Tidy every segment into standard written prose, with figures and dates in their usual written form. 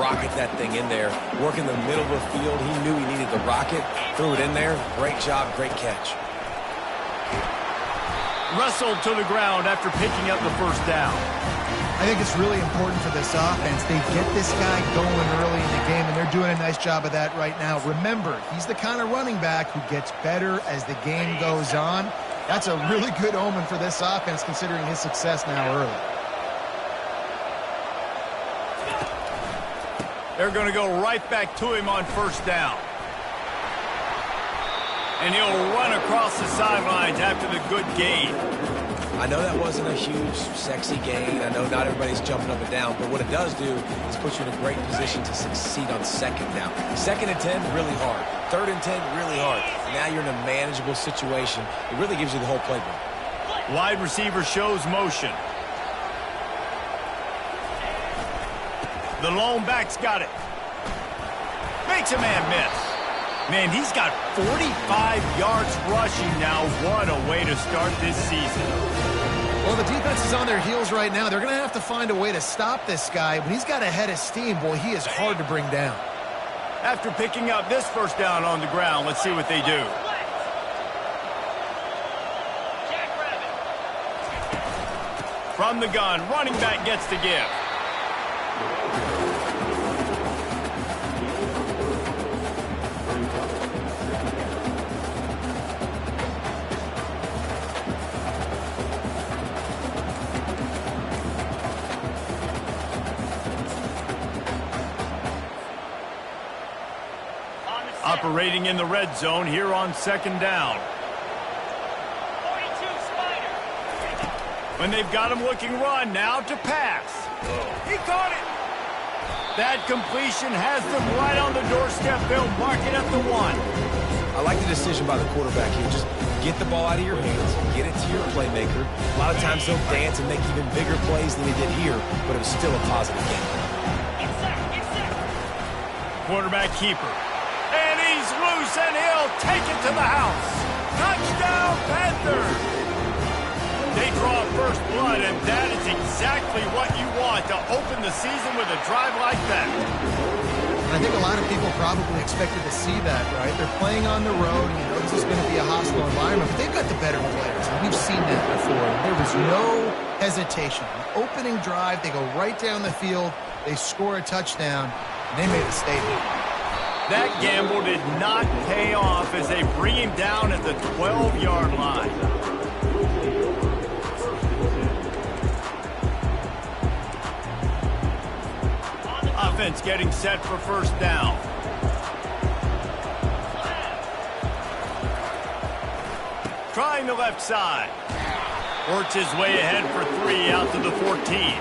rocket that thing in there. Working the middle of the field, he knew he needed the rocket, threw it in there. Great job, great catch. Wrestled to the ground after picking up the first down. I think it's really important for this offense. They get this guy going early in the game, and they're doing a nice job of that right now. Remember, he's the kind of running back who gets better as the game goes on. That's a really good omen for this offense, considering his success now early. They're going to go right back to him on first down. And he'll run across the sidelines after the good gain. I know that wasn't a huge, sexy gain. I know not everybody's jumping up and down, but what it does do is put you in a great position to succeed on second down. 2nd and 10, really hard. 3rd and 10, really hard. Now you're in a manageable situation. It really gives you the whole playbook. Wide receiver shows motion. The lone back's got it. Makes a man miss. Man, he's got 45 yards rushing now. What a way to start this season. Well, the defense is on their heels right now. They're going to have to find a way to stop this guy. When he's got a head of steam, boy, he is hard to bring down. After picking up this first down on the ground, let's see what they do. From the gun, running back gets to give. Operating in the red zone here on 2nd down. When they've got him looking run, now to pass. He caught it. That completion has them right on the doorstep. They'll mark it at the 1. I like the decision by the quarterback here. Just get the ball out of your hands, get it to your playmaker. A lot of times he'll dance and make even bigger plays than he did here, but it was still a positive game. Quarterback keeper. And he's loose, and he'll take it to the house. Touchdown, Panthers! They draw first blood, and that is exactly what you want to open the season with a drive like that. I think a lot of people probably expected to see that, right? They're playing on the road, and you know this is going to be a hostile environment, but they've got the better players, and we've seen that before. There was no hesitation. The opening drive, they go right down the field, they score a touchdown, and they made a statement. That gamble did not pay off as they bring him down at the 12-yard line. Offense getting set for first down. Trying the left side. Works his way ahead for 3 out to the 14.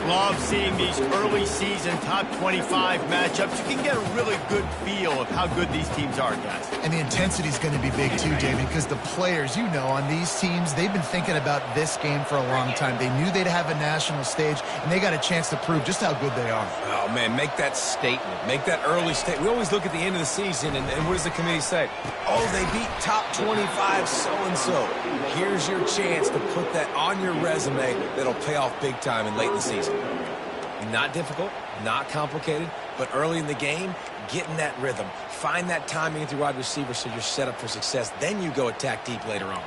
Love seeing these early season top 25 matchups. You can get a really good feel of how good these teams are, guys. And the intensity is going to be big too, David, because the players, you know, on these teams, they've been thinking about this game for a long time. They knew they'd have a national stage, and they got a chance to prove just how good they are. Oh, man, make that statement. Make that early statement. We always look at the end of the season, and what does the committee say? Oh, they beat top 25 so-and-so. Here's your chance to put that on your resume that'll pay off big time in late in the season. Not difficult, not complicated, but early in the game, get in that rhythm. Find that timing with your wide receiver so you're set up for success. Then you go attack deep later on.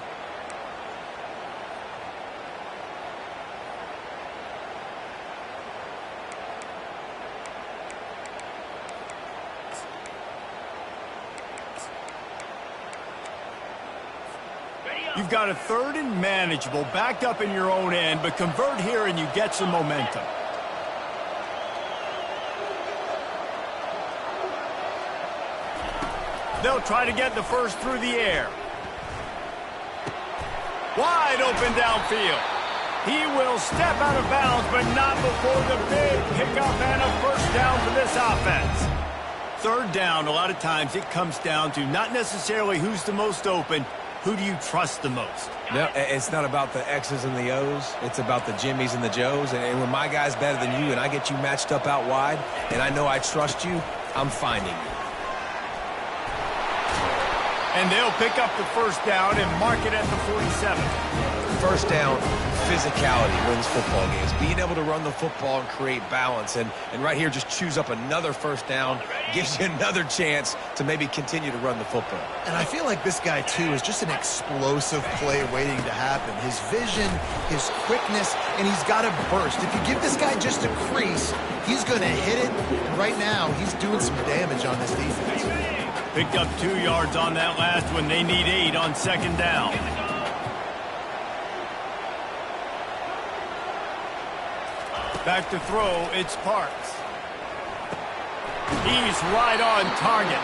You've got a 3rd and manageable, backed up in your own end, but convert here and you get some momentum. They'll try to get the first through the air. Wide open downfield. He will step out of bounds, but not before the big pickup and a first down for this offense. 3rd down, a lot of times it comes down to not necessarily who's the most open, who do you trust the most? No, it's not about the X's and the O's. It's about the Jimmys and the Joes. And when my guy's better than you and I get you matched up out wide and I know I trust you, I'm finding you. And they'll pick up the first down and mark it at the 47. First down, physicality wins football games. Being able to run the football and create balance. And right here, just choose up another first down. Gives you another chance to maybe continue to run the football. And I feel like this guy, too, is just an explosive play waiting to happen. His vision, his quickness, and he's got a burst. If you give this guy just a crease, he's going to hit it. And right now, he's doing some damage on this defense. Picked up 2 yards on that last one. They need 8 on second down. Back to throw, it's Parks. He's right on target.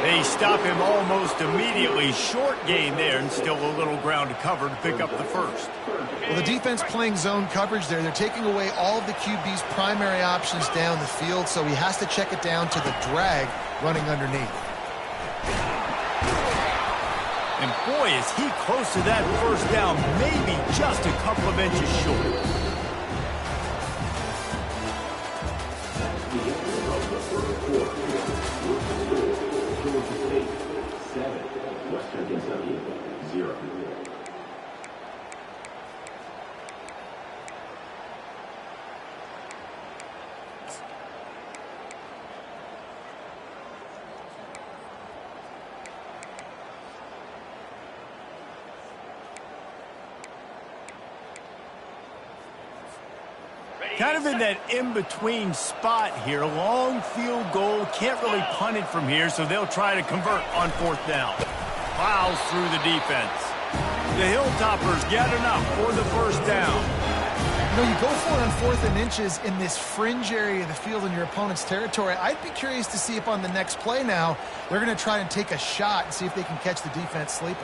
They stop him almost immediately. Short gain there and still a little ground to cover to pick up the first. Well, the defense playing zone coverage there. They're taking away all of the QB's primary options down the field, so he has to check it down to the drag running underneath. And boy, is he close to that first down, maybe just a couple of inches short. Kind of in that in-between spot here. Long field goal. Can't really punt it from here, so they'll try to convert on fourth down. Plows through the defense. The Hilltoppers get enough for the first down. You know, you go for it on 4th and inches in this fringe area of the field in your opponent's territory. I'd be curious to see if on the next play now, they're going to try and take a shot and see if they can catch the defense sleeping.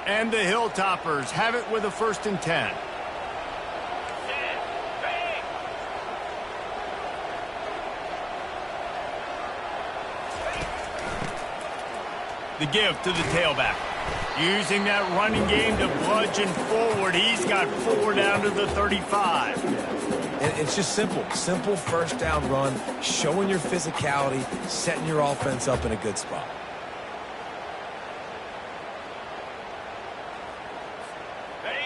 And the Hilltoppers have it with a 1st and 10. The give to the tailback. Using that running game to bludgeon forward. He's got 4 down to the 35. And it's just simple. Simple first down run, showing your physicality, setting your offense up in a good spot.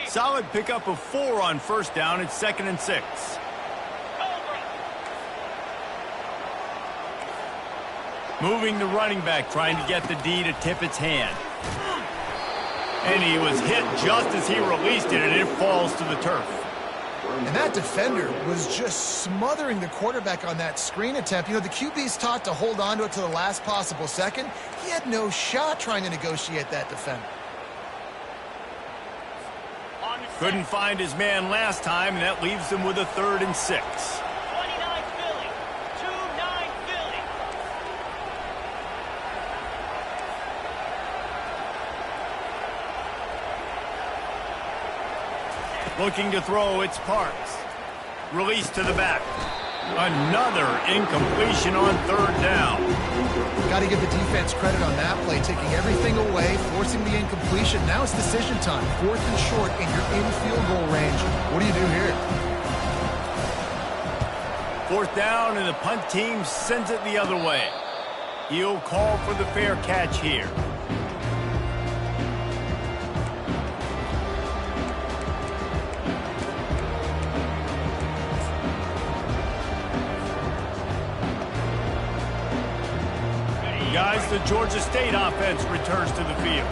Solid pickup of 4 on first down. It's 2nd and 6. Moving the running back, trying to get the D to tip its hand. And he was hit just as he released it, and it falls to the turf. And that defender was just smothering the quarterback on that screen attempt. You know, the QB's taught to hold on to it to the last possible second. He had no shot trying to negotiate that defender. Couldn't find his man last time, and that leaves him with a 3rd and 6. 29 Philly. 2-9 Philly. Looking to throw, it's Parks. Release to the back. Another incompletion on 3rd down. Got to give the defense credit on that play, taking everything away, forcing the incompletion. Now it's decision time. 4th and short, and you're in field goal range. What do you do here? 4th down, and the punt team sends it the other way. He'll call for the fair catch here. Guys, the Georgia State offense returns to the field.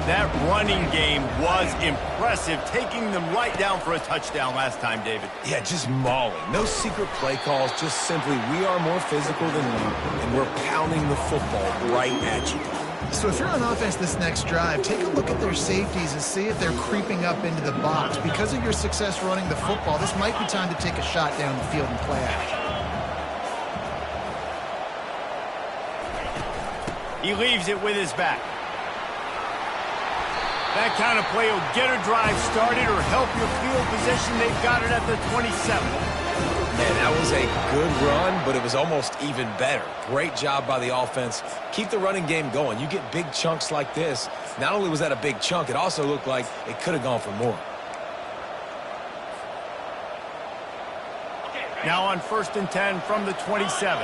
That running game was impressive, taking them right down for a touchdown last time, David. Yeah, just mauling. No secret play calls, just simply we are more physical than you, and we're pounding the football right at you. So if you're on offense this next drive, take a look at their safeties and see if they're creeping up into the box. Because of your success running the football, this might be time to take a shot down the field and play action. He leaves it with his back. That kind of play will get a drive started or help your field position. They've got it at the 27. Man, that was a good run, but it was almost even better. Great job by the offense. Keep the running game going. You get big chunks like this. Not only was that a big chunk, it also looked like it could have gone for more. Now on 1st and 10 from the 27.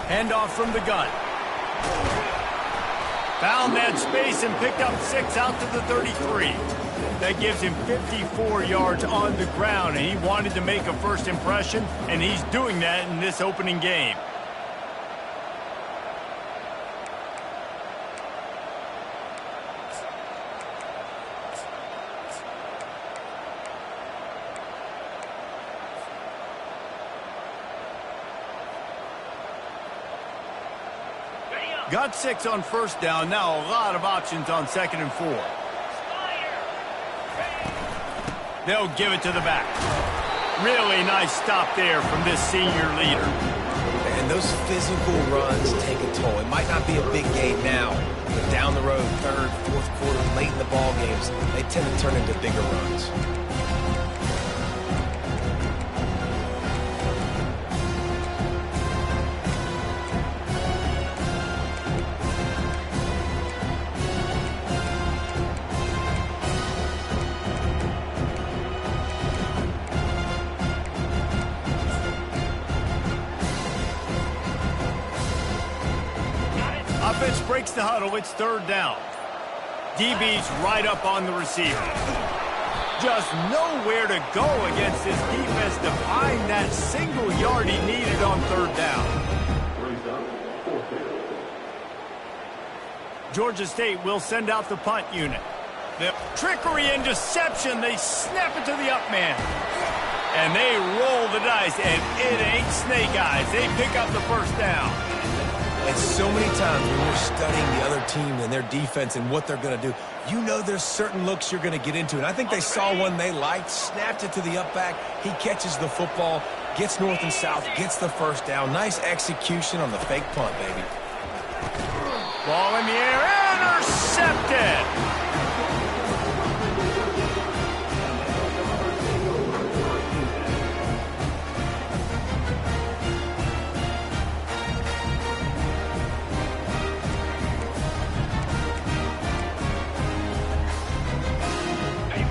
Handoff from the gun. Found that space and picked up 6 out to the 33. That gives him 54 yards on the ground, and he wanted to make a first impression, and he's doing that in this opening game. Got 6 on first down. Now a lot of options on 2nd and 4. They'll give it to the back. Really nice stop there from this senior leader. And those physical runs take a toll. It might not be a big game now, but down the road, 3rd, 4th quarter, late in the ball games, they tend to turn into bigger runs. Offense breaks the huddle. It's 3rd down. DB's right up on the receiver. Just nowhere to go against this defense to find that single yard he needed on 3rd down. Georgia State will send out the punt unit. The trickery and deception, they snap it to the up man. And they roll the dice, and it ain't snake eyes. They pick up the first down. And so many times when you're studying the other team and their defense and what they're going to do, you know there's certain looks you're going to get into. And I think they saw one they liked, snapped it to the up back. He catches the football, gets north and south, gets the first down. Nice execution on the fake punt, baby. Ball in the air, intercepted.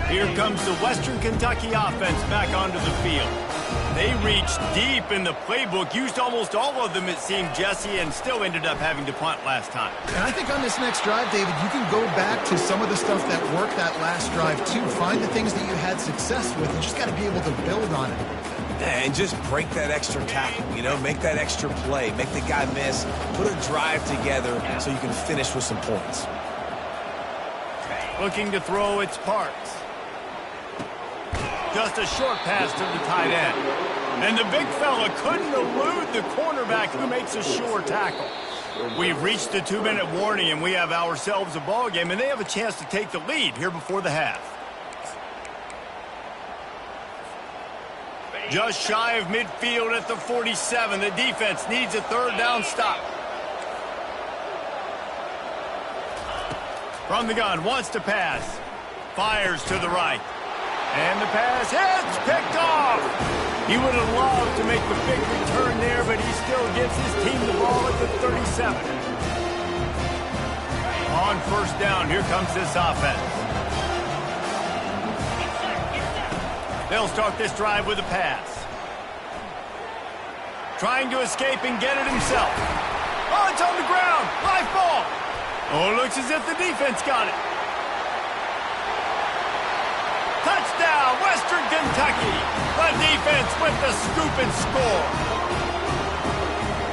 Here comes the Western Kentucky offense back onto the field. They reached deep in the playbook, used almost all of them, it seemed, Jesse, and still ended up having to punt last time. And I think on this next drive, David, you can go back to some of the stuff that worked that last drive, too. Find the things that you had success with. You just got to be able to build on it. And just break that extra tackle, you know, make that extra play, make the guy miss, put a drive together so you can finish with some points. Looking to throw its Parks. Just a short pass to the tight end. And the big fella couldn't elude the cornerback who makes a sure tackle. We've reached the 2-minute warning, and we have ourselves a ball game, and they have a chance to take the lead here before the half. Just shy of midfield at the 47. The defense needs a 3rd down stop. From the gun, wants to pass. Fires to the right. And the pass hits, picked off. He would have loved to make the big return there, but he still gives his team the ball at the 37. On 1st down, here comes this offense. They'll start this drive with a pass. Trying to escape and get it himself. Oh, it's on the ground. Live ball. Oh, it looks as if the defense got it. Touchdown, Western Kentucky. The defense with the scoop and score.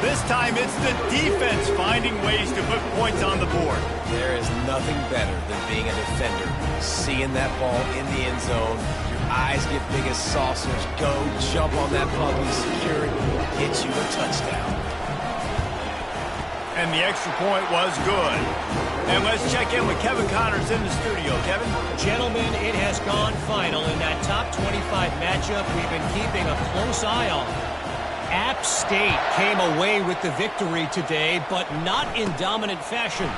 This time it's the defense finding ways to put points on the board. There is nothing better than being a defender. Seeing that ball in the end zone, your eyes get big as saucers. Go, jump on that puppy, secure it, get you a touchdown. And the extra point was good. And let's check in with Kevin Connors in the studio. Kevin? Gentlemen, it has gone final in that top 25 matchup we've been keeping a close eye on. App State came away with the victory today, but not in dominant fashion.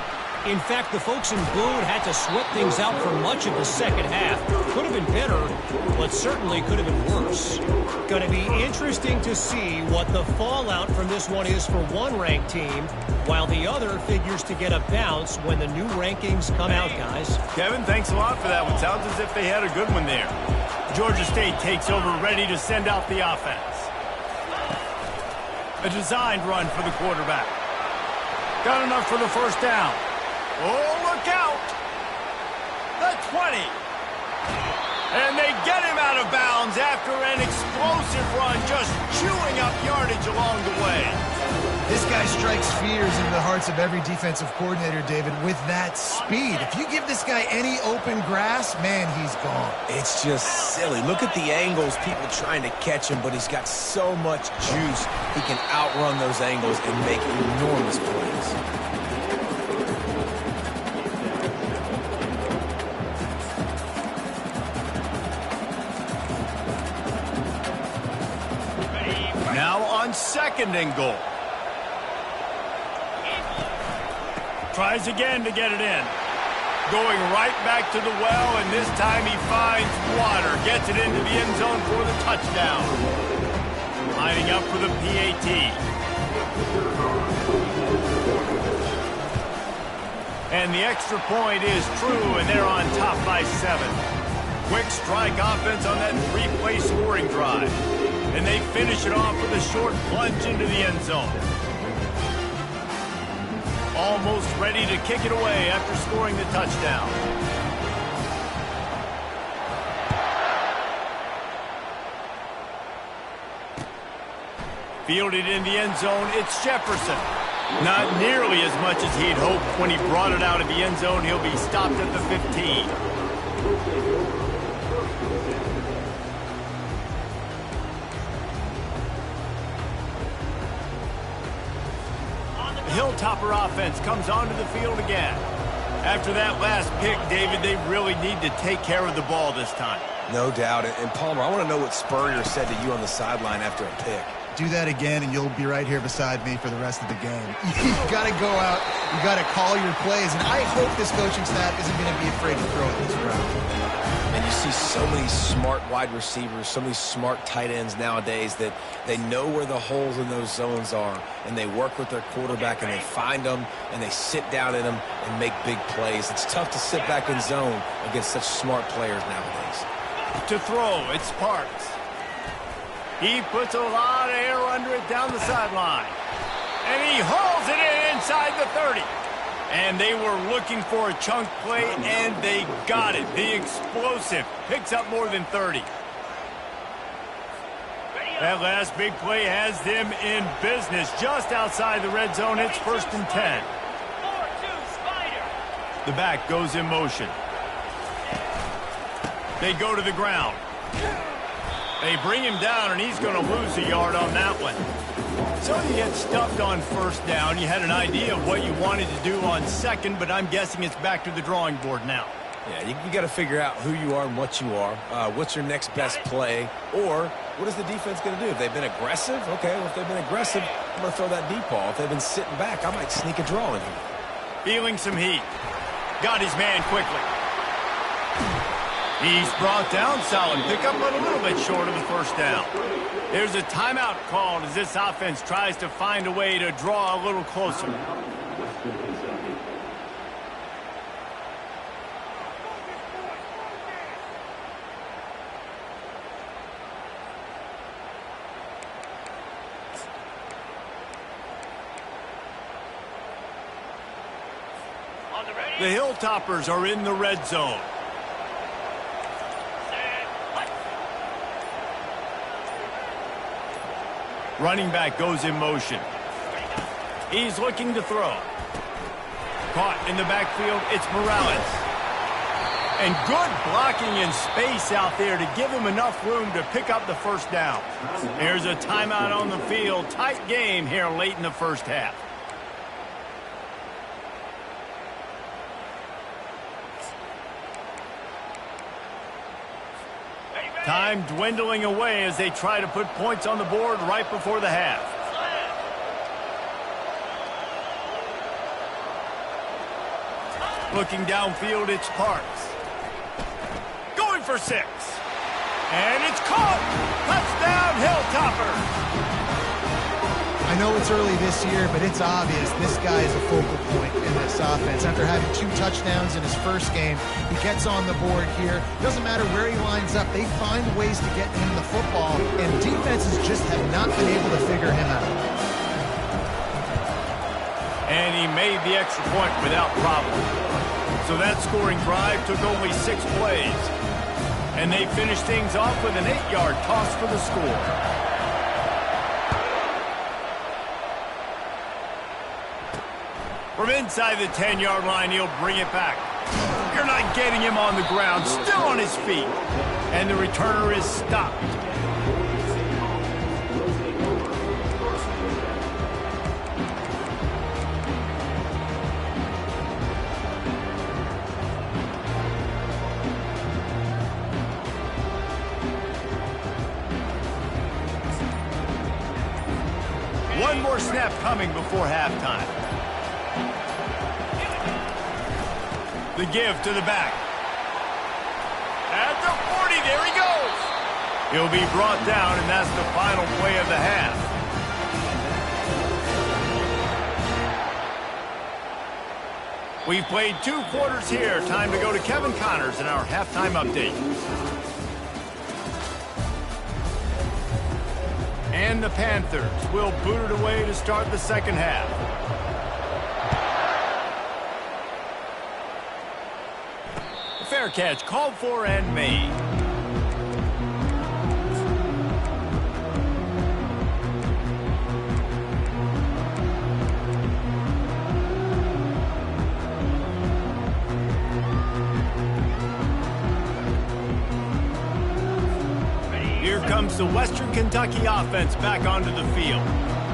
In fact, the folks in Boone had to sweat things out for much of the second half. Could have been better, but certainly could have been worse. Going to be interesting to see what the fallout from this one is for one ranked team, while the other figures to get a bounce when the new rankings come out, guys. Kevin, thanks a lot for that one. Sounds as if they had a good one there. Georgia State takes over, ready to send out the offense. A designed run for the quarterback. Got enough for the first down. Oh, look out! The 20. And they get him out of bounds after an explosive run, just chewing up yardage along the way. This guy strikes fears into the hearts of every defensive coordinator, David, with that speed. If you give this guy any open grass, man, he's gone. It's just silly. Look at the angles, people trying to catch him, but he's got so much juice. He can outrun those angles and make enormous plays. Now on 2nd and goal. Tries again to get it in. Going right back to the well, and this time he finds water. Gets it into the end zone for the touchdown. Lining up for the PAT. And the extra point is true, and they're on top by 7. Quick strike offense on that 3-play scoring drive. And they finish it off with a short plunge into the end zone. Almost ready to kick it away after scoring the touchdown. Fielded in the end zone, it's Jefferson. Not nearly as much as he'd hoped when he brought it out of the end zone. He'll be stopped at the 15. Hilltopper offense comes onto the field again. After that last pick, David, they really need to take care of the ball this time. No doubt. And Palmer, I want to know what Spurrier said to you on the sideline after a pick. Do that again, and you'll be right here beside me for the rest of the game. You've got to go out. You've got to call your plays. And I hope this coaching staff isn't going to be afraid to throw it this route. And you see so many smart wide receivers, so many smart tight ends nowadays that they know where the holes in those zones are, and they work with their quarterback, and they find them, and they sit down in them and make big plays. It's tough to sit back in zone against such smart players nowadays. To throw, it's Parks. He puts a lot of air under it down the sideline. And he hauls it in inside the 30. And they were looking for a chunk play, and they got it. The explosive picks up more than 30. That last big play has them in business just outside the red zone. It's 1st and 10. 4-2 Spider. The back goes in motion. They go to the ground. They bring him down, and he's going to lose a yard on that one. So you get stuffed on 1st down. You had an idea of what you wanted to do on 2nd, but I'm guessing it's back to the drawing board now. Yeah, you got to figure out who you are and what you are. What's your next best play? Or what is the defense going to do? If they've been aggressive, okay, well, if they've been aggressive, I'm going to throw that deep ball. If they've been sitting back, I might sneak a draw in here. Feeling some heat. Got his man quickly. He's brought down, solid pickup, but a little bit short of the 1st down. There's a timeout called as this offense tries to find a way to draw a little closer. The Hilltoppers are in the red zone. Running back goes in motion. He's looking to throw. Caught in the backfield, it's Morales. And good blocking in space out there to give him enough room to pick up the 1st down. There's a timeout on the field. Tight game here late in the 1st half. Time dwindling away as they try to put points on the board right before the half. Looking downfield, it's Parks. Going for 6. And it's caught. Touchdown, Hilltoppers. I know it's early this year, but it's obvious this guy is a focal point in this offense. After having 2 touchdowns in his first game, he gets on the board here. Doesn't matter where he lines up. They find ways to get him the football, and defenses just have not been able to figure him out. made the extra point without problem. So that scoring drive took only 6 plays. And they finished things off with an 8-yard toss for the score. From inside the 10-yard line, he'll bring it back. You're not getting him on the ground, still on his feet. And the returner is stopped. One more snap coming before halftime. The give to the back. At the 40, there he goes. He'll be brought down, and that's the final play of the half. We've played 2 quarters here. Time to go to Kevin Connors in our halftime update. And the Panthers will boot it away to start the second half. Fair catch called for and made. Here comes the Western Kentucky offense back onto the field.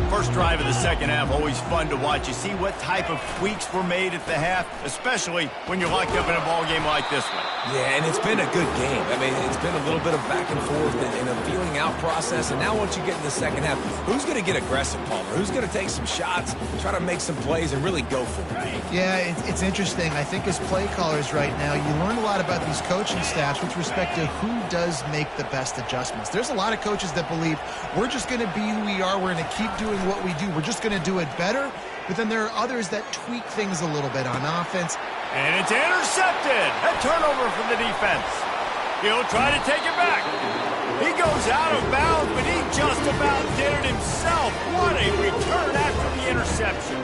First drive of the second half, always fun to watch. You see what type of tweaks were made at the half, especially when you're locked up in a ball game like this one. Yeah, and it's been a good game. I mean, it's been a little bit of back and forth and a feeling out process. And now once you get in the second half, who's going to get aggressive, Palmer? Who's going to take some shots, try to make some plays, and really go for it? Yeah, it's interesting. I think as play callers right now, you learn a lot about these coaching staffs with respect to who does make the best adjustments. There's a lot of coaches that believe we're just going to be who we are. We're going to keep doing what we do. We're just going to do it better. But then there are others that tweak things a little bit on offense. And it's intercepted. A turnover from the defense. He'll try to take it back. He goes out of bounds, but he just about did it himself. What a return after the interception.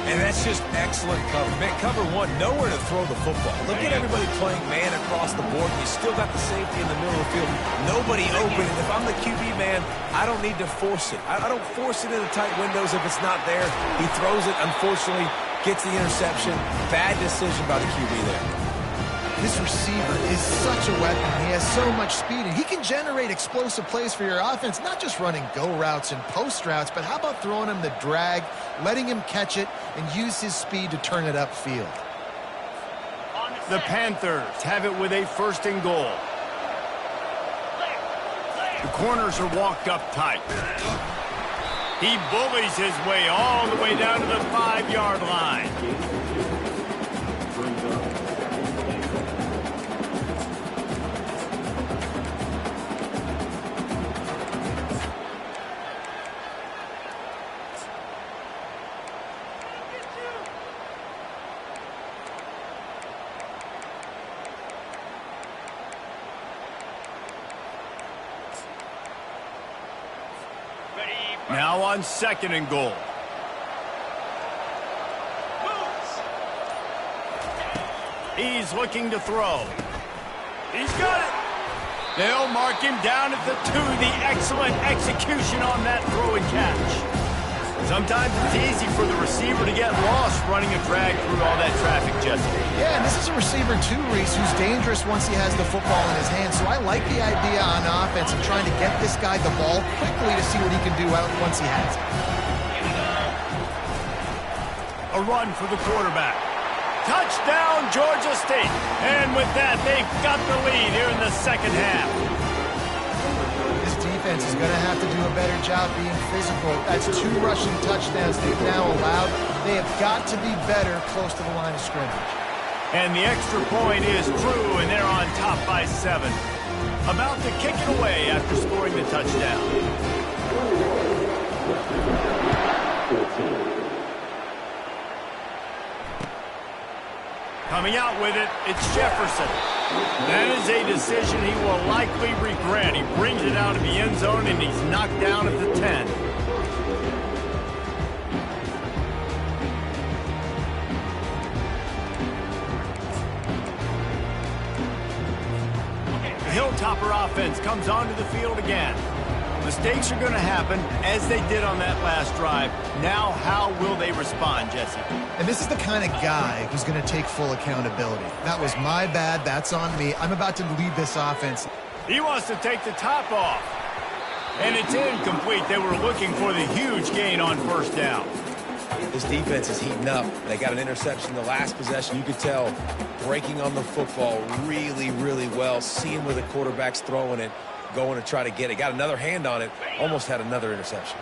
And that's just excellent cover. Man, cover one, nowhere to throw the football. Look at everybody playing man across the board. You still got the safety in the middle of the field. Nobody open. And if I'm the QB man, I don't need to force it. I don't force it in the tight windows if it's not there. He throws it, unfortunately, gets the interception. Bad decision by the QB there. This receiver is such a weapon. He has so much speed, and he can generate explosive plays for your offense, not just running go routes and post routes, but how about throwing him the drag, letting him catch it, and use his speed to turn it upfield. The Panthers have it with a 1st and goal. The corners are walked up tight. He bullies his way all the way down to the 5-yard line. Now on 2nd and goal. He's looking to throw. He's got it. They'll mark him down at the 2. The excellent execution on that throw and catch. Sometimes it's easy for the receiver to get lost running a drag through all that traffic, Jesse. Yeah, and this is a receiver too, Reese, who's dangerous once he has the football in his hands. So I like the idea on offense of trying to get this guy the ball quickly to see what he can do out once he has it. A run for the quarterback. Touchdown, Georgia State. And with that, they've got the lead here in the second half. This defense is going to have to do a better job being physical. That's 2 rushing touchdowns they've now allowed. They have got to be better close to the line of scrimmage. And the extra point is true, and they're on top by 7. About to kick it away after scoring the touchdown. Coming out with it, it's Jefferson. That is a decision he will likely regret. He brings it out of the end zone, and he's knocked down at the 10. Hill-topper offense comes onto the field again. Mistakes are going to happen, as they did on that last drive. Now, how will they respond, Jesse? And this is the kind of guy who's going to take full accountability. That was my bad. That's on me. I'm about to lead this offense. He wants to take the top off. And it's incomplete. They were looking for the huge gain on first down. This defense is heating up. They got an interception the last possession. You could tell breaking on the football really, really well, seeing where the quarterback's throwing it, going to try to get it. Got another hand on it, almost had another interception.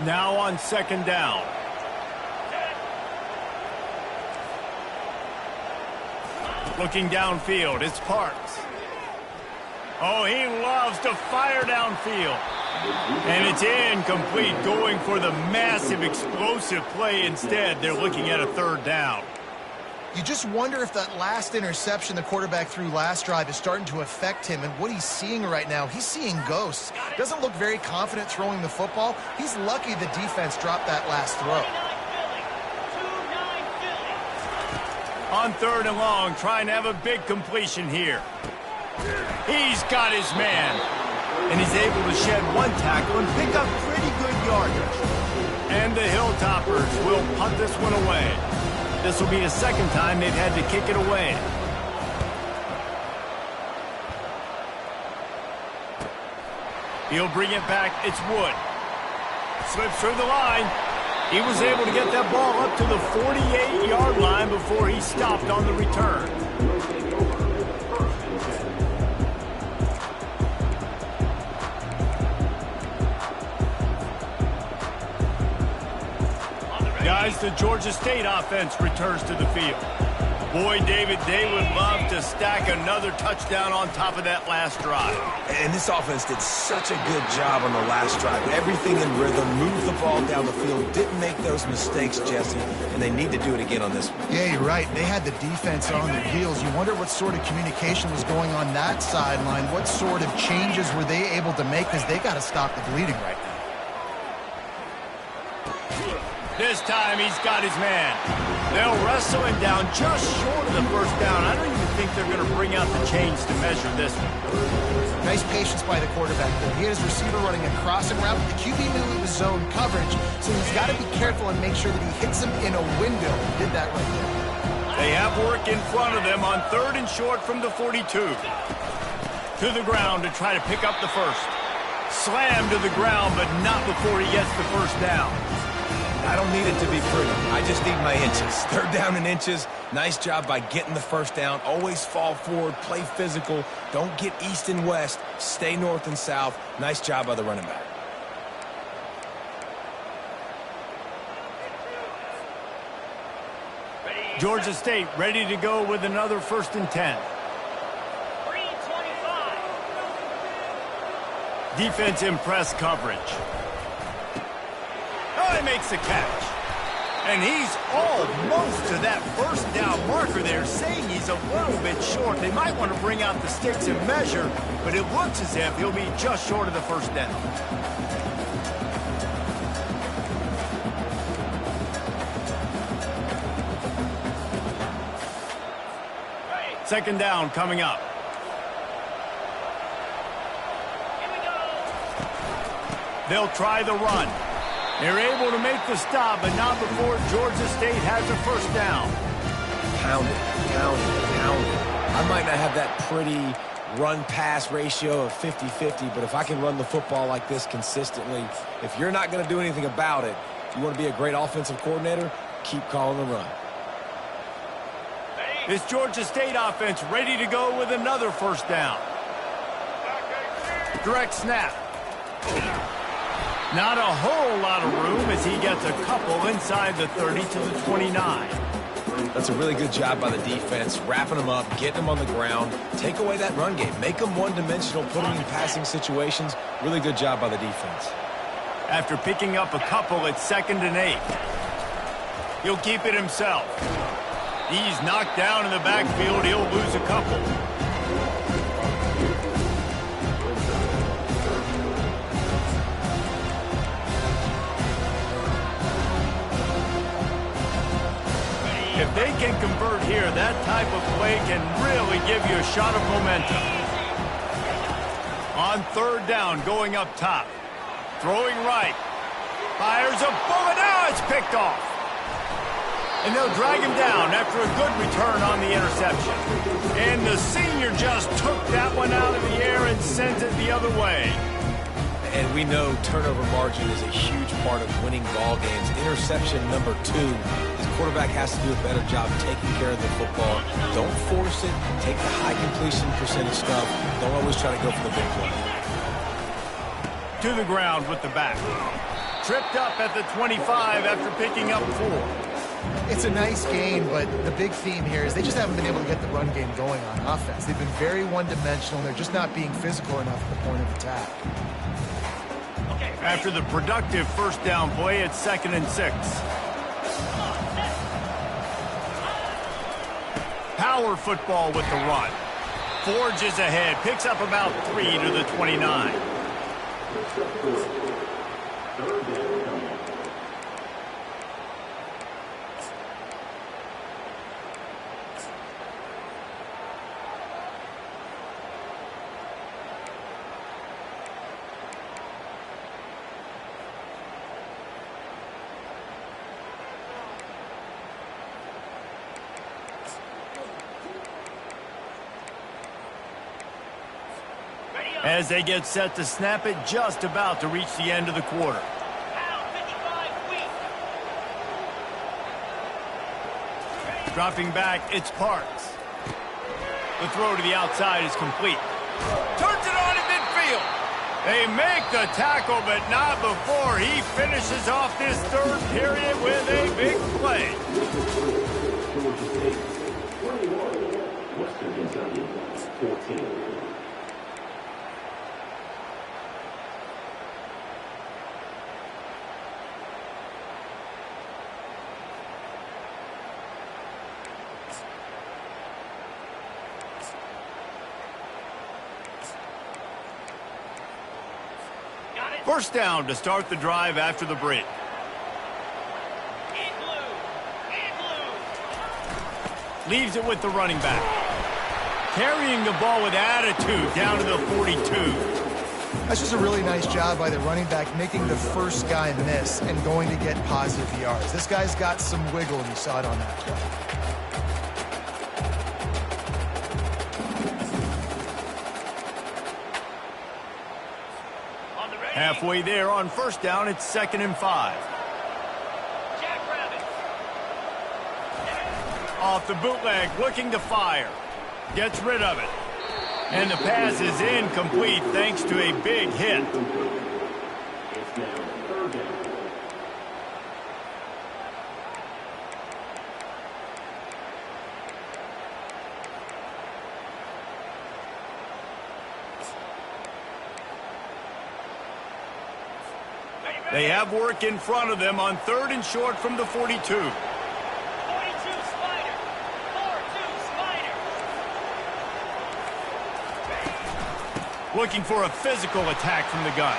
Now on second down. Looking downfield, it's Parks. Oh, he loves to fire downfield. And it's incomplete, going for the massive explosive play instead. They're looking at a third down. You just wonder if that last interception the quarterback threw last drive is starting to affect him and what he's seeing right now. He's seeing ghosts. Doesn't look very confident throwing the football. He's lucky the defense dropped that last throw. On third and long, trying to have a big completion here. He's got his man. And he's able to shed one tackle and pick up pretty good yardage. And the Hilltoppers will punt this one away. This will be the second time they've had to kick it away. He'll bring it back. It's Wood. Slips through the line. He was able to get that ball up to the 48-yard line before he stopped on the return. Guys, the Georgia State offense returns to the field. Boy, David, they would love to stack another touchdown on top of that last drive. And this offense did such a good job on the last drive. Everything in rhythm, moved the ball down the field, didn't make those mistakes, Jesse, and they need to do it again on this one. Yeah, you're right. They had the defense on their heels. You wonder what sort of communication was going on that sideline. What sort of changes were they able to make, because they got to stop the bleeding right now. This time he's got his man. They'll wrestle him down just short of the first down. I don't even think they're going to bring out the chains to measure this one. Nice patience by the quarterback there. He had his receiver running a crossing route. The QB knew it was zone coverage, so he's got to be careful and make sure that he hits him in a window. He did that right there. They have work in front of them on third and short from the 42. To the ground to try to pick up the first. Slam to the ground, but not before he gets the first down. I don't need it to be pretty. I just need my inches. Third down in inches. Nice job by getting the first down. Always fall forward, play physical. Don't get east and west. Stay north and south. Nice job by the running back. Georgia State ready to go with another 1st and 10. 325. Defense in press coverage. Oh, he makes the catch. And he's almost to that first down marker there, saying he's a little bit short. They might want to bring out the sticks and measure, but it looks as if he'll be just short of the first down. Second down coming up. They'll try the run. They're able to make the stop, but not before Georgia State has a first down. Pound it, pound it, pound it. I might not have that pretty run-pass ratio of 50-50, but if I can run the football like this consistently, if you're not going to do anything about it, you want to be a great offensive coordinator, keep calling the run. This Georgia State offense ready to go with another first down. Direct snap. Not a whole lot of room as he gets a couple inside the 30 to the 29. That's a really good job by the defense, wrapping them up, getting them on the ground, take away that run game, make them one-dimensional, put them in passing situations. Really good job by the defense. After picking up a couple at 2nd and 8. He'll keep it himself. He's knocked down in the backfield. He'll lose a couple. If they can convert here, that type of play can really give you a shot of momentum. On third down, going up top. Throwing right. Fires a bullet. Now it's picked off. And they'll drag him down after a good return on the interception. And the senior just took that one out of the air and sends it the other way. And we know turnover margin is a huge part of winning ball games. Interception number 2. His quarterback has to do a better job taking care of the football. Don't force it. Take the high completion percentage stuff. Don't always try to go for the big play. To the ground with the back. Tripped up at the 25 after picking up 4. It's a nice game, but the big theme here is they just haven't been able to get the run game going on offense. They've been very one-dimensional, and they're just not being physical enough at the point of attack. After the productive first down play, it's 2nd and 6. Power football with the run. Forges ahead, picks up about 3 to the 29. As they get set to snap it, just about to reach the end of the quarter. Dropping back, it's Parks. The throw to the outside is complete. Turns it on in midfield. They make the tackle, but not before he finishes off this third period with a big play. Western Kentucky, 14. First down to start the drive after the break. Leaves it with the running back. Carrying the ball with attitude down to the 42. That's just a really nice job by the running back, making the first guy miss and going to get positive yards. This guy's got some wiggle, and you saw it on that play. Halfway there on first down, it's 2nd and 5. Off the bootleg, looking to fire. Gets rid of it. And the pass is incomplete thanks to a big hit. It's now 3rd down. They have work in front of them on 3rd and short from the 42. 42 Spider. 4-2 Spider. Looking for a physical attack from the gun.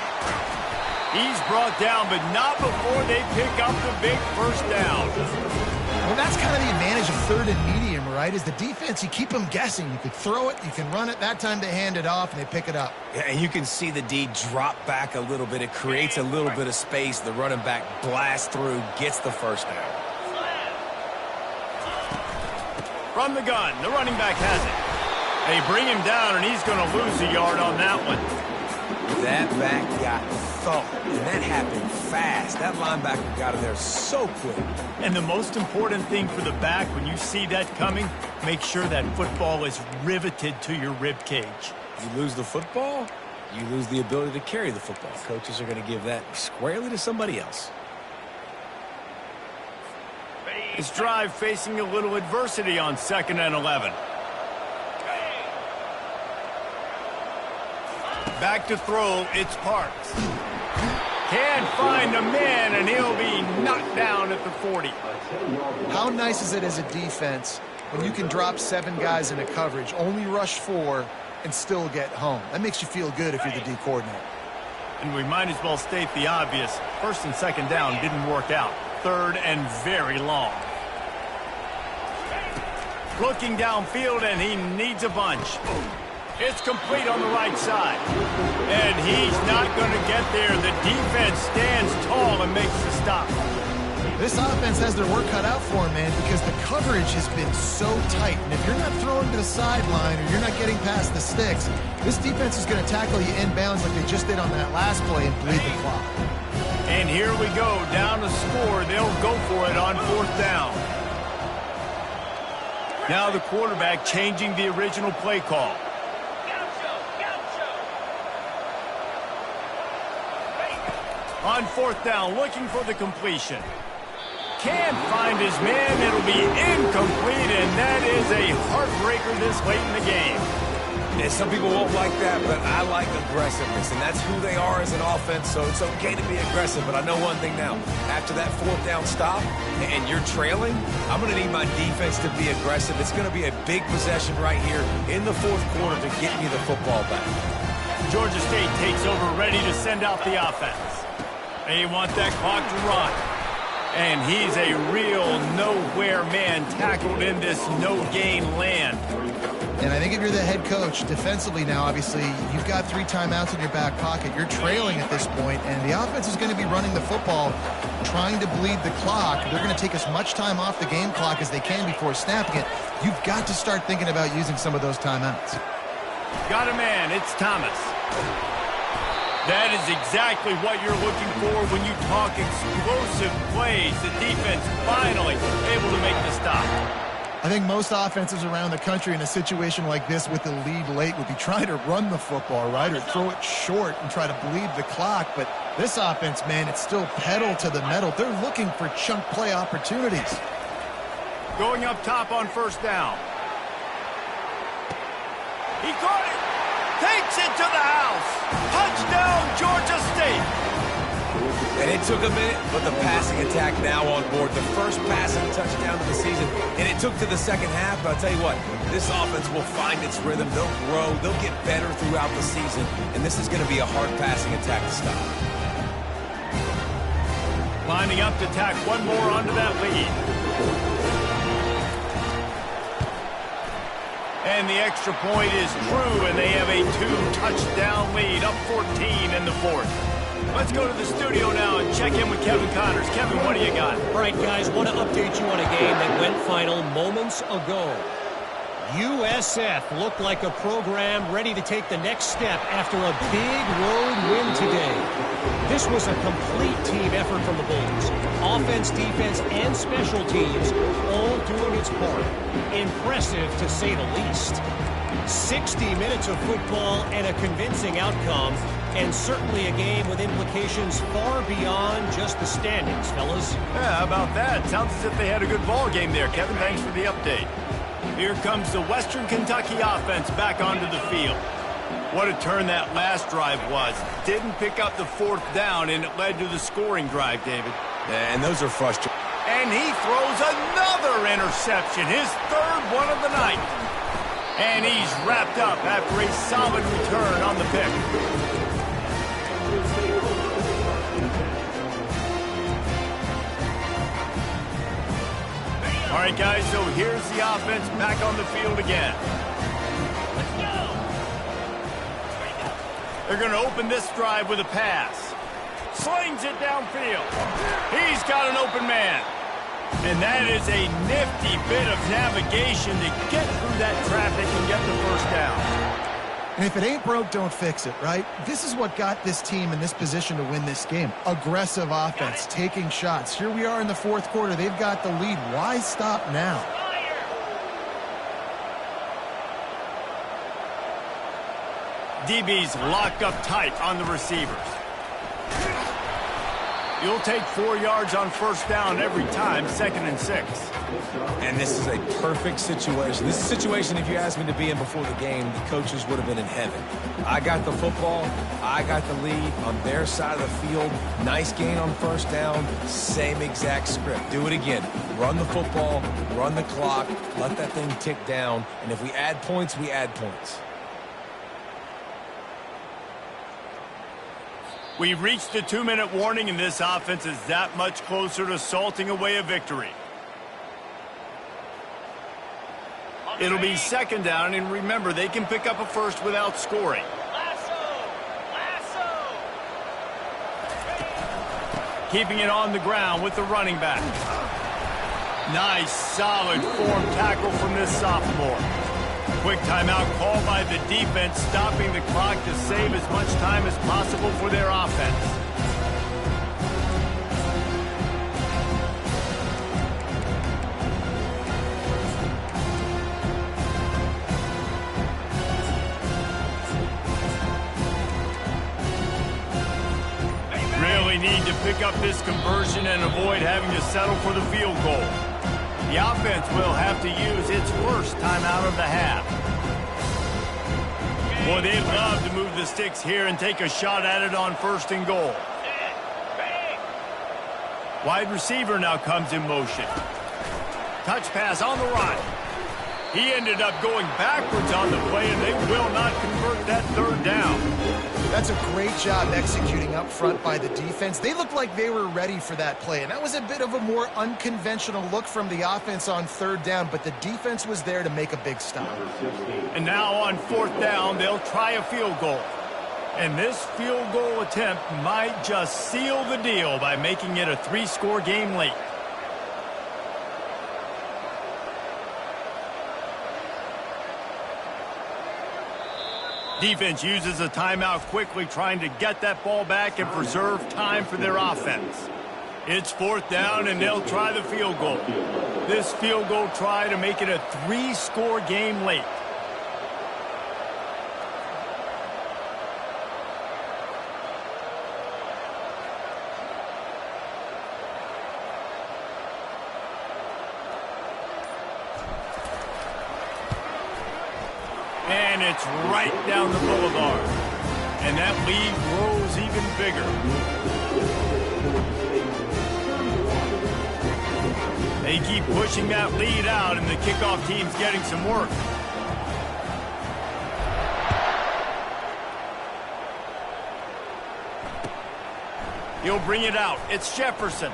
He's brought down, but not before they pick up the big first down. Well, that's kind of the advantage of 3rd and medium, right? Is the defense, you keep them guessing. You could throw it, you can run it. That time they hand it off, and they pick it up. Yeah, and you can see the D drop back a little bit. It creates a little bit of space. The running back blasts through, gets the first down. From the gun, the running back has it. They bring him down, and he's going to lose a yard on that one. That back got thumped, and that happened fast. That linebacker got in there so quick. And the most important thing for the back, when you see that coming, make sure that football is riveted to your rib cage. You lose the football, you lose the ability to carry the football. Coaches are going to give that squarely to somebody else. His drive facing a little adversity on 2nd and 11. Back to throw, it's Parks. Can't find the man, and he'll be knocked down at the 40. How nice is it as a defense when you can drop 7 guys in a coverage, only rush 4, and still get home? That makes you feel good if you're the D coordinator. And we might as well state the obvious. 1st and 2nd down didn't work out. 3rd and very long. Looking downfield, and he needs a bunch. It's complete on the right side. And he's not going to get there. The defense stands tall and makes the stop. This offense has their work cut out for them, man, because the coverage has been so tight. And if you're not throwing to the sideline or you're not getting past the sticks, this defense is going to tackle you inbounds like they just did on that last play and bleed the clock. And here we go, down to score. They'll go for it on 4th down. Now the quarterback changing the original play call. On 4th down, looking for the completion. Can't find his man. It'll be incomplete, and that is a heartbreaker this late in the game. And some people won't like that, but I like aggressiveness, and that's who they are as an offense, so it's okay to be aggressive. But I know one thing now. After that 4th down stop and you're trailing, I'm going to need my defense to be aggressive. It's going to be a big possession right here in the 4th quarter to get me the football back. Georgia State takes over, ready to send out the offense. They want that clock to run. And he's a real nowhere man tackled in this no-gain land. And I think if you're the head coach, defensively now, obviously, you've got 3 timeouts in your back pocket. You're trailing at this point, and the offense is going to be running the football, trying to bleed the clock. They're going to take as much time off the game clock as they can before snapping it. You've got to start thinking about using some of those timeouts. Got a man. It's Thomas. That is exactly what you're looking for when you talk explosive plays. The defense finally able to make the stop. I think most offenses around the country in a situation like this with the lead late would be trying to run the football, right, or throw it short and try to bleed the clock. But this offense, man, it's still pedal to the metal. They're looking for chunk play opportunities. Going up top on 1st down. He caught it. Takes it to the house. Touchdown, Georgia State. And it took a minute, but the passing attack now on board. The first passing touchdown of the season, and it took to the second half. But I'll tell you what, this offense will find its rhythm. They'll grow. They'll get better throughout the season. And this is going to be a hard passing attack to stop. Lining up to tack one more onto that lead. And the extra point is true, and they have a 2-touchdown lead, up 14 in the 4th. Let's go to the studio now and check in with Kevin Connors. Kevin, what do you got? All right, guys, want to update you on a game that went final moments ago. USF looked like a program ready to take the next step after a big road win today. This was a complete team effort from the Bulls. Offense, defense, and special teams all doing its part. Impressive, to say the least. 60 minutes of football and a convincing outcome, and certainly a game with implications far beyond just the standings, fellas. Yeah, how about that? Sounds as if they had a good ball game there, Kevin. Thanks for the update. Here comes the Western Kentucky offense back onto the field. What a turn that last drive was. Didn't pick up the 4th down, and it led to the scoring drive, David. And those are frustrating. And he throws another interception, his 3rd one of the night. And he's wrapped up after a solid return on the pick. All right, guys, so here's the offense back on the field again. They're going to open this drive with a pass. Slings it downfield. He's got an open man. And that is a nifty bit of navigation to get through that traffic and get the 1st down. And if it ain't broke, don't fix it, right? This is what got this team in this position to win this game. Aggressive offense, taking shots. Here we are in the 4th quarter. They've got the lead. Why stop now? DB's locked up tight on the receivers. You'll take 4 yards on 1st down every time, 2nd and 6. And this is a perfect situation. This is a situation, if you asked me to be in before the game, the coaches would have been in heaven. I got the football. I got the lead on their side of the field. Nice gain on 1st down. Same exact script. Do it again. Run the football, run the clock, let that thing tick down. And if we add points, we add points. We've reached the 2-minute warning, and this offense is that much closer to salting away a victory. It'll be second down, and remember, they can pick up a first without scoring. Keeping it on the ground with the running back. Nice, solid form tackle from this sophomore. Quick timeout called by the defense, stopping the clock to save as much time as possible for their offense. Need to pick up this conversion and avoid having to settle for the field goal. The offense will have to use its first timeout of the half. Boy, they'd love to move the sticks here and take a shot at it on first and goal. Wide receiver now comes in motion. Touch pass on the run. He ended up going backwards on the play, and they will not convert that third down. That's a great job executing up front by the defense. They looked like they were ready for that play, and that was a bit of a more unconventional look from the offense on third down, but the defense was there to make a big stop. And now on fourth down, they'll try a field goal. And this field goal attempt might just seal the deal by making it a 3-score game late. Defense uses a timeout quickly, trying to get that ball back and preserve time for their offense. It's fourth down, and they'll try the field goal. This field goal try to make it a 3-score game late. And it's right down the boulevard. And that lead grows even bigger. They keep pushing that lead out, and the kickoff team's getting some work. He'll bring it out. It's Jefferson.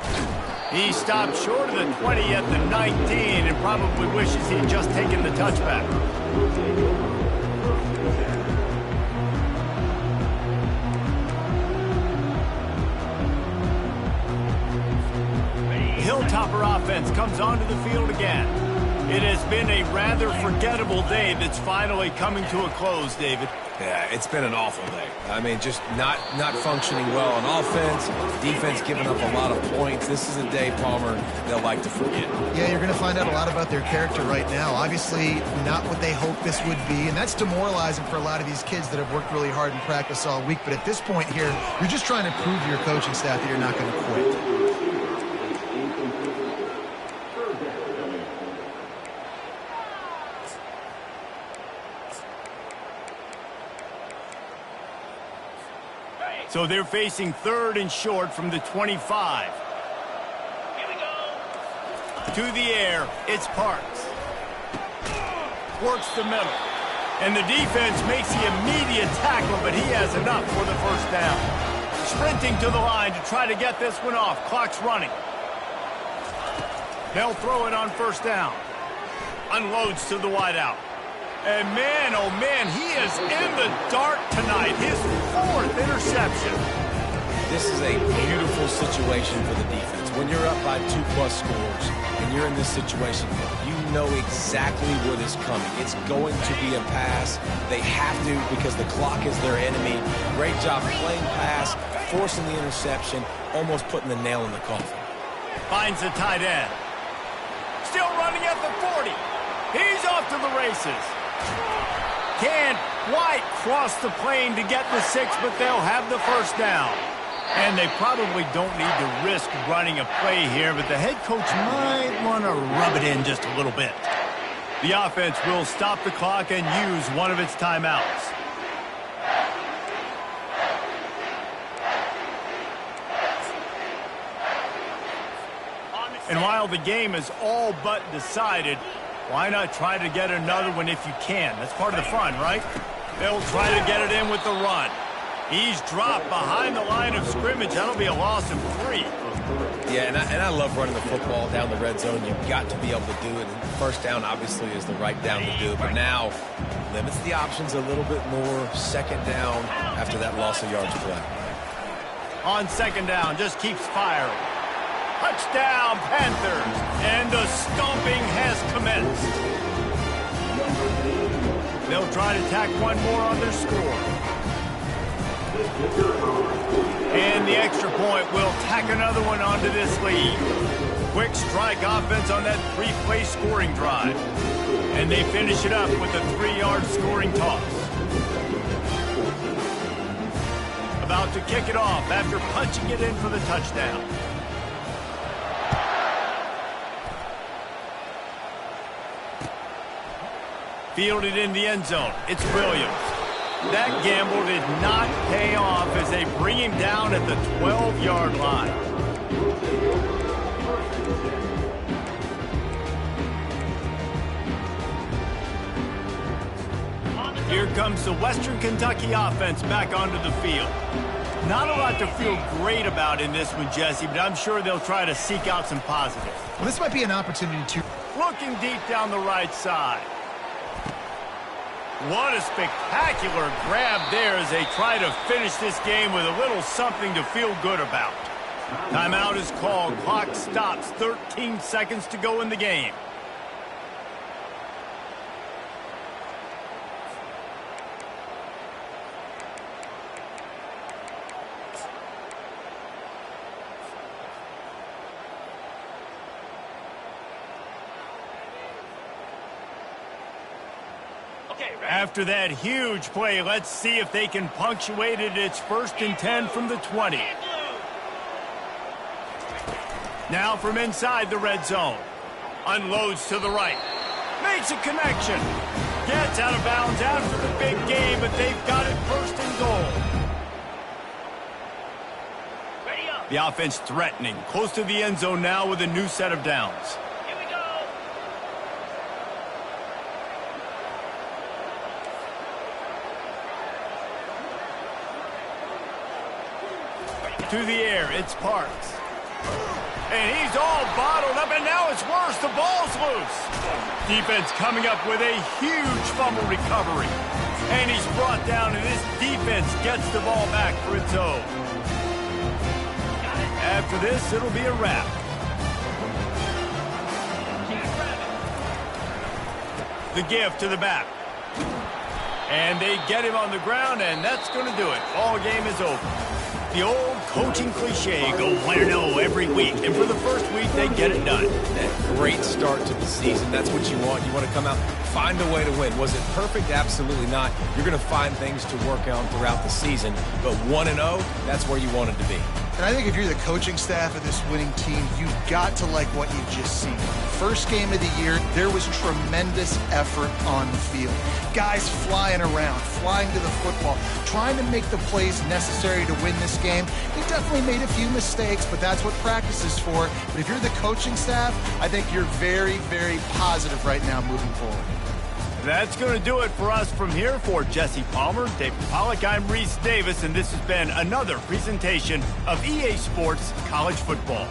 He stopped short of the 20 at the 19 and probably wishes he'd just taken the touchback. Hilltopper offense comes onto the field again. It has been a rather forgettable day that's finally coming to a close, David. Yeah, it's been an awful day. I mean, just not functioning well on offense, defense giving up a lot of points. This is a day, Palmer, they'll like to forget. Yeah, you're going to find out a lot about their character right now. Obviously, not what they hoped this would be, and that's demoralizing for a lot of these kids that have worked really hard in practice all week. But at this point here, you're just trying to prove to your coaching staff that you're not going to quit. So they're facing third and short from the 25. Here we go. To the air, it's Parks. Works the middle. And the defense makes the immediate tackle, but he has enough for the first down. Sprinting to the line to try to get this one off. Clock's running. They'll throw it on first down. Unloads to the wideout. And man, oh man, he is in the dark tonight. His 4th interception. This is a beautiful situation for the defense. When you're up by 2+ scores and you're in this situation, you know exactly what is coming. It's going to be a pass. They have to because the clock is their enemy. Great job playing pass, forcing the interception, almost putting the nail in the coffin. Finds the tight end. Still running at the 40. He's off to the races. Can't quite cross the plane to get the 6, but they'll have the first down. And they probably don't need to risk running a play here, but the head coach might want to rub it in just a little bit. The offense will stop the clock and use one of its timeouts. And while the game is all but decided, why not try to get another one if you can? That's part of the fun, right? They'll try to get it in with the run. He's dropped behind the line of scrimmage. That'll be a loss of 3. Yeah, and I love running the football down the red zone. You've got to be able to do it. And first down, obviously, is the right down to do it. But now, limits the options a little bit more. Second down after that loss of yards play. On second down, just keeps firing. Touchdown, Panthers. And the stomping has commenced. They'll try to tack one more on their score. And the extra point will tack another one onto this lead. Quick strike offense on that 3-play scoring drive. And they finish it up with a 3-yard scoring toss. About to kick it off after punching it in for the touchdown. Fielded in the end zone. It's Williams. That gamble did not pay off as they bring him down at the 12-yard line. Here comes the Western Kentucky offense back onto the field. Not a lot to feel great about in this one, Jesse, but I'm sure they'll try to seek out some positives. Well, this might be an opportunity to... Looking deep down the right side. What a spectacular grab there as they try to finish this game with a little something to feel good about. Timeout is called. Clock stops. 13 seconds to go in the game. After that huge play, let's see if they can punctuate it. It's 1st and 10 from the 20. Now from inside the red zone. Unloads to the right. Makes a connection. Gets out of bounds after the big game, but they've got it 1st and goal. The offense threatening. Close to the end zone now with a new set of downs. To the air, it's Parks. And he's all bottled up, and now it's worse. The ball's loose. Defense coming up with a huge fumble recovery. And he's brought down, and this defense gets the ball back for its own. After this, it'll be a wrap. The give to the back. And they get him on the ground, and that's going to do it. Ball game is over. The old coaching cliche, go 1-0 every week. And for the first week, they get it done. That great start to the season. That's what you want. You want to come out, find a way to win. Was it perfect? Absolutely not. You're going to find things to work on throughout the season. But 1-0, that's where you want it to be. And I think if you're the coaching staff of this winning team, you've got to like what you've just seen. First game of the year, there was tremendous effort on the field. Guys flying around, flying to the football, trying to make the plays necessary to win this game. They definitely made a few mistakes, but that's what practice is for. But if you're the coaching staff, I think you're very, very positive right now moving forward. That's going to do it for us from here. For Jesse Palmer, David Pollack, I'm Reese Davis, and this has been another presentation of EA Sports College Football.